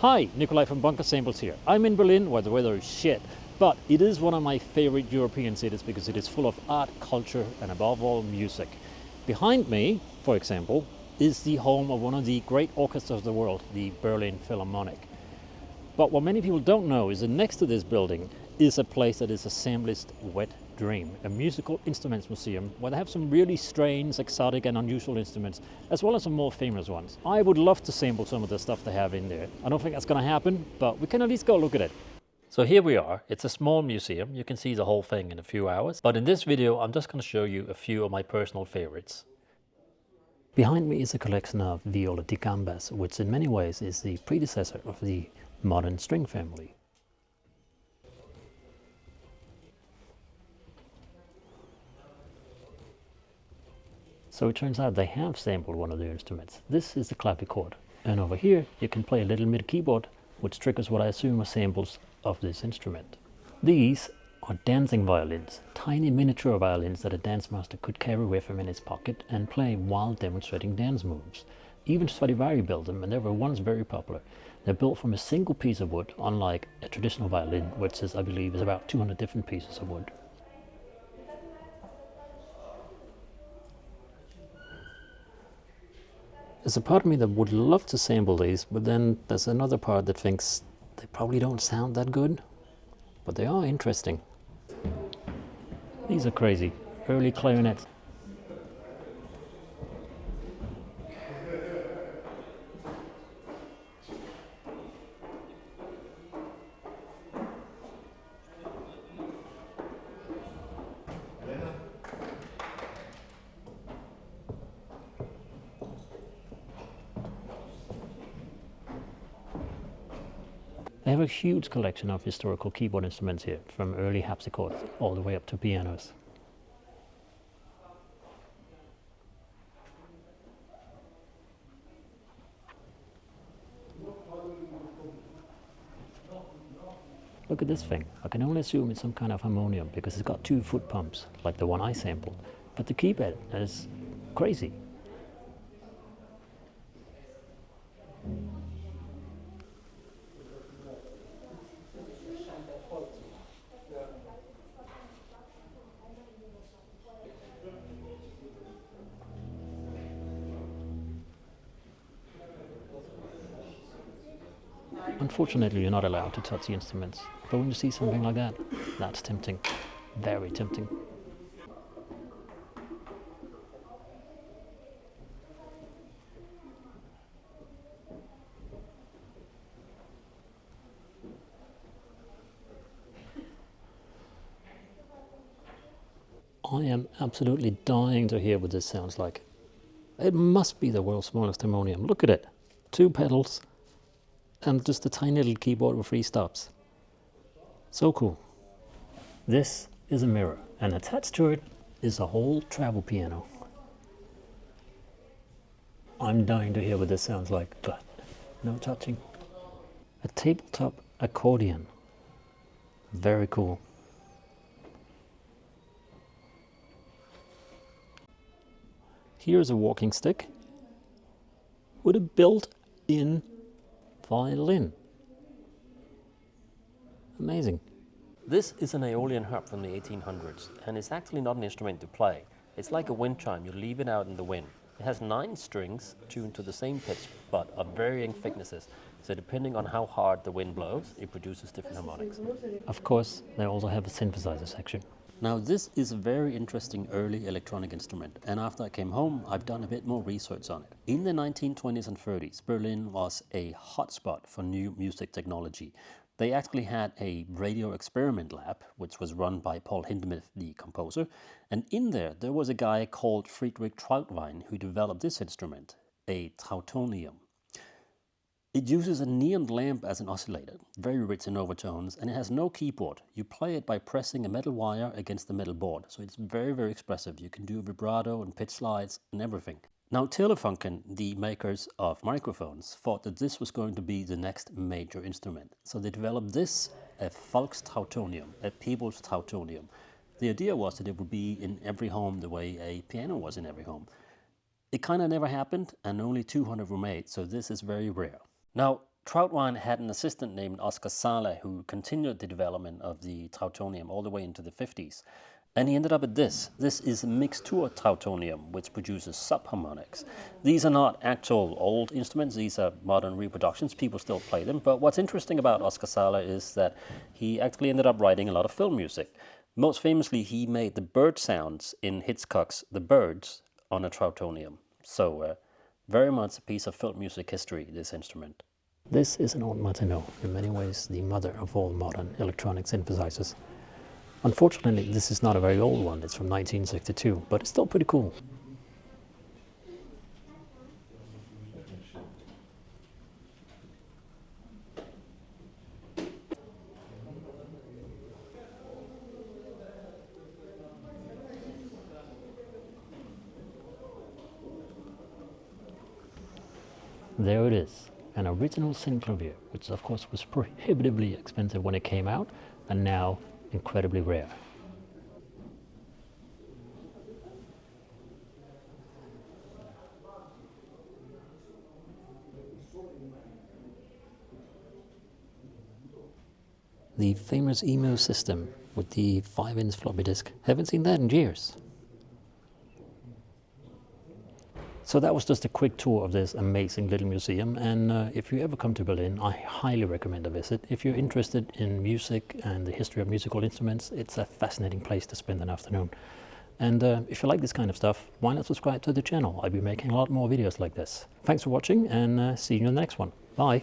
Hi, Nikolai from Bunker Samples here. I'm in Berlin where the weather is shit, but it is one of my favorite European cities because it is full of art, culture, and above all, music. Behind me, for example, is the home of one of the great orchestras of the world, the Berlin Philharmonic. But what many people don't know is that next to this building is a place that is a samplist wet dream, a musical instruments museum where they have some really strange, exotic and unusual instruments, as well as some more famous ones. I would love to sample some of the stuff they have in there. I don't think that's going to happen, but we can at least go look at it. So here we are. It's a small museum. You can see the whole thing in a few hours. But in this video, I'm just going to show you a few of my personal favorites. Behind me is a collection of viola da gambas, which in many ways is the predecessor of the modern string family. So it turns out they have sampled one of their instruments. This is the clavichord, and over here you can play a little MIDI keyboard, which triggers what I assume are samples of this instrument. These are dancing violins, tiny miniature violins that a dance master could carry with him in his pocket and play while demonstrating dance moves. Even Stradivari built them, and they were once very popular. They're built from a single piece of wood, unlike a traditional violin, which is, I believe, is about 200 different pieces of wood. There's a part of me that would love to sample these, but then there's another part that thinks they probably don't sound that good, but they are interesting. These are crazy. Early clarinets. They have a huge collection of historical keyboard instruments here, from early harpsichords all the way up to pianos. Look at this thing. I can only assume it's some kind of harmonium because it's got 2 foot pumps, like the one I sampled. But the keypad is crazy. Unfortunately, you're not allowed to touch the instruments, but when you see something like that, that's tempting. Very tempting. I am absolutely dying to hear what this sounds like. It must be the world's smallest harmonium. Look at it. 2 pedals and just a tiny little keyboard with 3 stops. So cool. This is a mirror, and attached to it is a whole travel piano. I'm dying to hear what this sounds like, but no touching. A tabletop accordion. Very cool. Here's a walking stick with a built-in violin. Amazing. This is an Aeolian harp from the 1800s, and it's actually not an instrument to play. It's like a wind chime. You leave it out in the wind. It has 9 strings tuned to the same pitch, but of varying thicknesses. So depending on how hard the wind blows, it produces different harmonics. Of course, they also have a synthesizer section. Now this is a very interesting early electronic instrument, and after I came home I've done a bit more research on it. In the 1920s and 30s, Berlin was a hotspot for new music technology. They actually had a radio experiment lab, which was run by Paul Hindemith, the composer, and in there was a guy called Friedrich Trautwein who developed this instrument, a Trautonium. It uses a neon lamp as an oscillator, very rich in overtones, and it has no keyboard. You play it by pressing a metal wire against the metal board, so it's very, very expressive. You can do vibrato and pitch slides and everything. Now Telefunken, the makers of microphones, thought that this was going to be the next major instrument. So they developed this, a Volkstrautonium, a people's Trautonium. The idea was that it would be in every home the way a piano was in every home. It kind of never happened, and only 200 were made, so this is very rare. Now, Trautwein had an assistant named Oskar Sala who continued the development of the Trautonium all the way into the 50s. And he ended up with this. This is a mixture Trautonium, which produces subharmonics. These are not actual old instruments, these are modern reproductions. People still play them. But what's interesting about Oskar Sala is that he actually ended up writing a lot of film music. Most famously, he made the bird sounds in Hitchcock's The Birds on a Trautonium. So, very much a piece of film music history, this instrument. This is an old Martineau, in many ways the mother of all modern electronic synthesizers. Unfortunately, this is not a very old one, it's from 1962, but it's still pretty cool. There it is, an original synclavier, which of course was prohibitively expensive when it came out, and now incredibly rare. The famous emu system with the 5-inch floppy disk. Haven't seen that in years. So that was just a quick tour of this amazing little museum, and if you ever come to Berlin, I highly recommend a visit. If you're interested in music and the history of musical instruments, it's a fascinating place to spend an afternoon. And if you like this kind of stuff, why not subscribe to the channel? I'll be making a lot more videos like this. Thanks for watching, and see you in the next one. Bye!